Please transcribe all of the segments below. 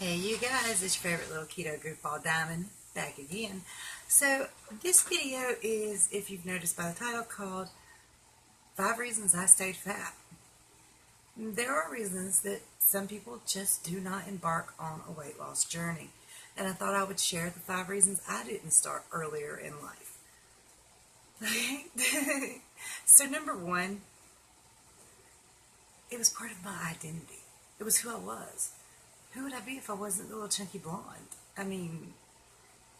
Hey you guys, it's your favorite little keto goofball Diamond back again. So this video is, if you've noticed by the title, called 5 Reasons I Stayed Fat. There are reasons that some people just do not embark on a weight loss journey. And I thought I would share the 5 reasons I didn't start earlier in life. Okay? So number one, it was part of my identity. It was who I was. Who would I be if I wasn't the little chunky blonde? I mean,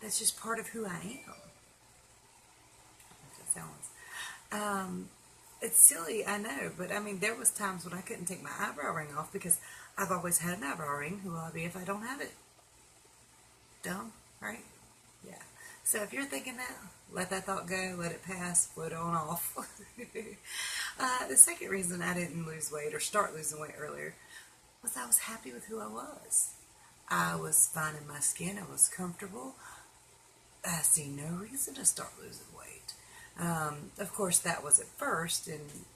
that's just part of who I am. That sounds. It's silly, I know, but I mean, there was times when I couldn't take my eyebrow ring off because I've always had an eyebrow ring. Who will I be if I don't have it? Dumb, right? Yeah. So if you're thinking that, let that thought go, let it pass, float on off. The second reason I didn't lose weight or start losing weight earlier was I was happy with who I was. I was fine in my skin. I was comfortable. I see no reason to start losing weight. Of course, that was at first, and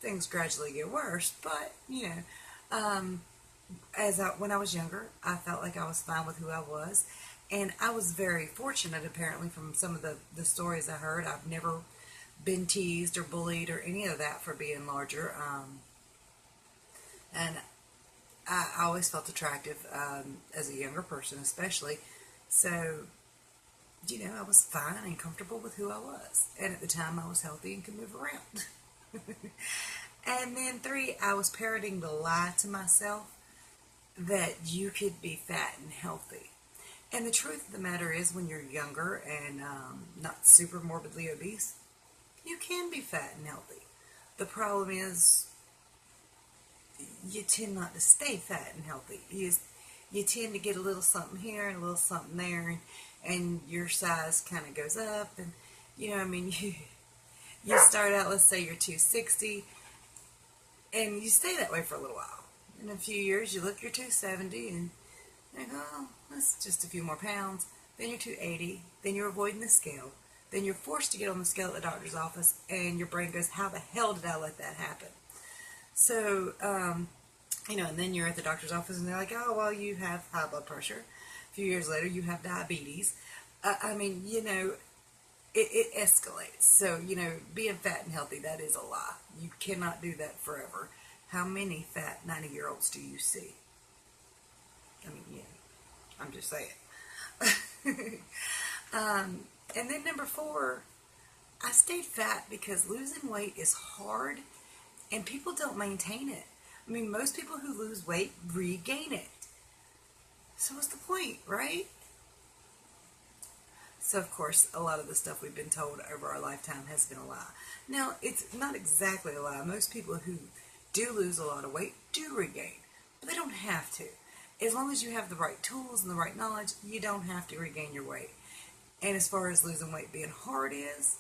things gradually get worse. But when I was younger, I felt like I was fine with who I was, and I was very fortunate. Apparently, from some of the stories I heard, I've never been teased or bullied or any of that for being larger. And I always felt attractive as a younger person, especially. So, I was fine and comfortable with who I was. And at the time, I was healthy and could move around. And then 3, I was parroting the lie to myself that you could be fat and healthy. And the truth of the matter is, when you're younger and not super morbidly obese, you can be fat and healthy. The problem is, you tend not to stay fat and healthy. You tend to get a little something here and a little something there, and your size kind of goes up. And you start out, let's say you're 260, and you stay that way for a little while. In a few years, you look, you're 270, and you go, oh, that's just a few more pounds. Then you're 280. Then you're avoiding the scale. Then you're forced to get on the scale at the doctor's office, and your brain goes, how the hell did I let that happen? So, and then you're at the doctor's office and they're like, oh, well, you have high blood pressure. A few years later, you have diabetes. It escalates. So, being fat and healthy, that is a lie. You cannot do that forever. How many fat 90-year-olds do you see? I'm just saying. And then number 4, I stayed fat because losing weight is hard and people don't maintain it. Most people who lose weight regain it. So what's the point, right? So, of course, a lot of the stuff we've been told over our lifetime has been a lie. Now, it's not exactly a lie. Most people who do lose a lot of weight do regain, but they don't have to. As long as you have the right tools and the right knowledge, you don't have to regain your weight. And as far as losing weight being hard is,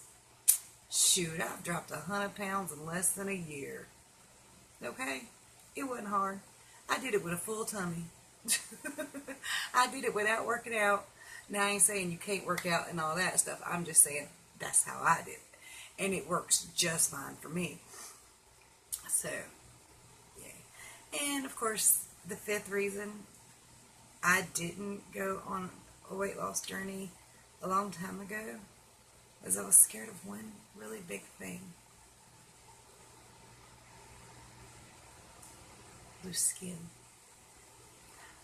shoot, I've dropped 100 pounds in less than a year. Okay? It wasn't hard. I did it with a full tummy. I did it without working out. Now, I ain't saying you can't work out and all that stuff. I'm just saying that's how I did it. And it works just fine for me. So, yeah. And, of course, the 5th reason I didn't go on a weight loss journey a long time ago was I was scared of one really big thing. Loose skin.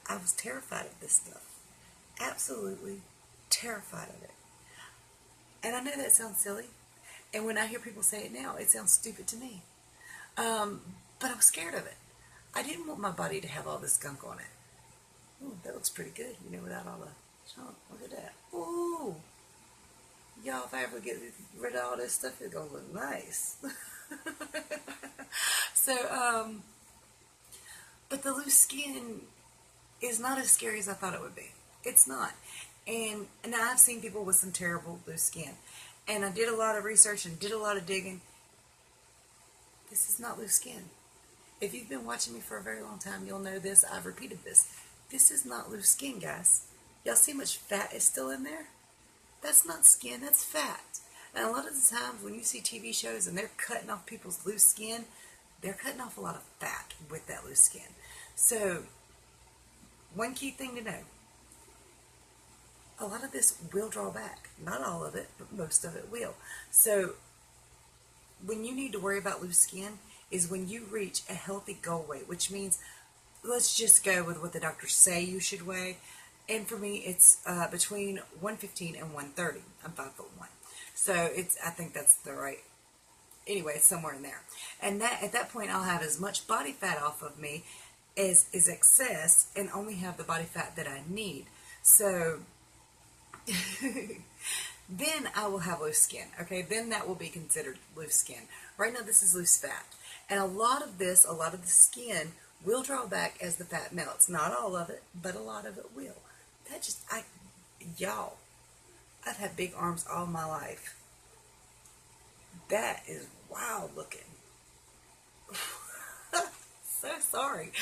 I was terrified of this stuff. Absolutely terrified of it. And I know that sounds silly. And when I hear people say it now, it sounds stupid to me. But I was scared of it. I didn't want my body to have all this gunk on it. Ooh, that looks pretty good, without all the junk. Look at that. Ooh. Y'all, if I ever get rid of all this stuff, it's going to look nice. So, but the loose skin is not as scary as I thought it would be. It's not. And now I've seen people with some terrible loose skin. And I did a lot of research and did a lot of digging. This is not loose skin. If you've been watching me for a very long time, you'll know this. I've repeated this. This is not loose skin, guys. Y'all see how much fat is still in there? That's not skin, that's fat. And a lot of the times when you see TV shows and they're cutting off people's loose skin, they're cutting off a lot of fat with that loose skin. So one key thing to know, a lot of this will draw back. Not all of it, but most of it will. So when you need to worry about loose skin is when you reach a healthy goal weight, which means, let's just go with what the doctors say you should weigh. And for me, it's between 115 and 130. I'm 5'1". So I think that's the right, anyway, it's somewhere in there. And that at that point, I'll have as much body fat off of me as is excess and only have the body fat that I need. So then I will have loose skin, okay? Then that will be considered loose skin. Right now, this is loose fat. And a lot of the skin will draw back as the fat melts. Not all of it, but a lot of it will. Y'all, I've had big arms all my life. That is wild looking. So sorry.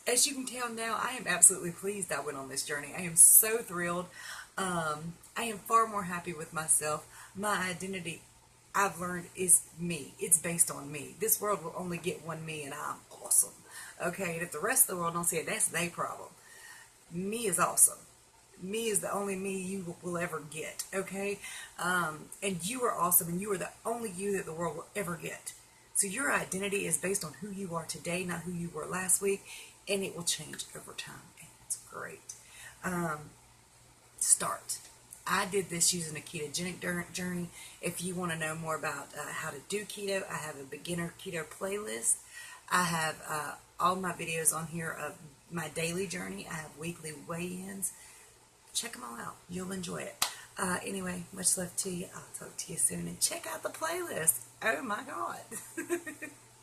As you can tell now, I am absolutely pleased I went on this journey. I am so thrilled. I am far more happy with myself. My identity, I've learned, is me. It's based on me. This world will only get one me, and I'm awesome. Okay, and if the rest of the world don't see it, that's their problem. Me is awesome. Me is the only me you will ever get, okay? And you are awesome, and you are the only you that the world will ever get. So your identity is based on who you are today, not who you were last week, and it will change over time, and it's great. Start. I did this using a ketogenic journey. If you want to know more about how to do keto, I have a beginner keto playlist. I have all my videos on here of my daily journey. I have weekly weigh-ins. Check them all out. You'll enjoy it. Anyway, much love to you. I'll talk to you soon. And check out the playlist. Oh my God.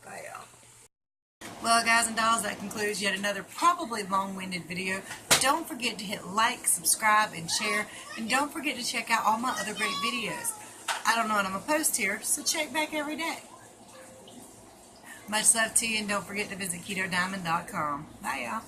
Bye, y'all. Well, guys and dolls, that concludes yet another probably long-winded video. Don't forget to hit like, subscribe, and share. And don't forget to check out all my other great videos. I don't know what I'm going to post here, so check back every day. Much love to you, and don't forget to visit KetoDiamondbbw.com. Bye, y'all.